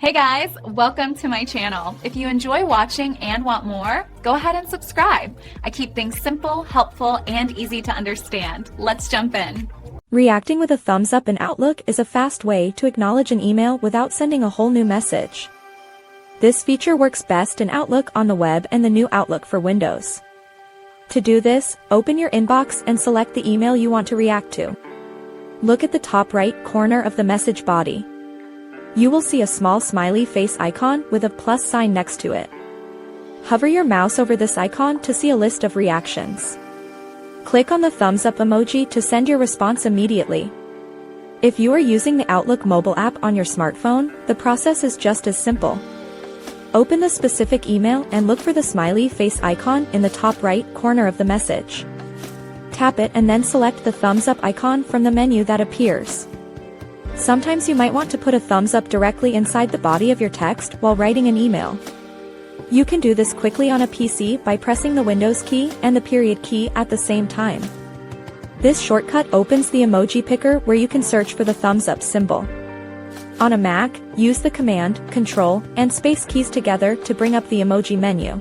Hey guys, welcome to my channel. If you enjoy watching and want more, go ahead and subscribe. I keep things simple, helpful, and easy to understand. Let's jump in. Reacting with a thumbs up in Outlook is a fast way to acknowledge an email without sending a whole new message. This feature works best in Outlook on the web and the new Outlook for Windows. To do this, open your inbox and select the email you want to react to. Look at the top right corner of the message body. You will see a small smiley face icon with a plus sign next to it. Hover your mouse over this icon to see a list of reactions. Click on the thumbs up emoji to send your response immediately. If you are using the Outlook mobile app on your smartphone, the process is just as simple. Open the specific email and look for the smiley face icon in the top right corner of the message. Tap it and then select the thumbs up icon from the menu that appears. Sometimes you might want to put a thumbs up directly inside the body of your text while writing an email. You can do this quickly on a PC by pressing the Windows key and the period key at the same time. This shortcut opens the emoji picker where you can search for the thumbs up symbol. On a Mac, use the Command, Control, and Space keys together to bring up the emoji menu.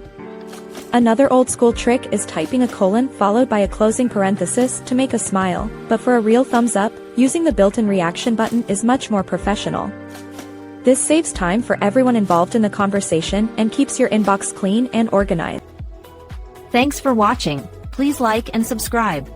Another old school trick is typing a colon followed by a closing parenthesis to make a smile, but for a real thumbs up, using the built-in reaction button is much more professional. This saves time for everyone involved in the conversation and keeps your inbox clean and organized. Thanks for watching. Please like and subscribe.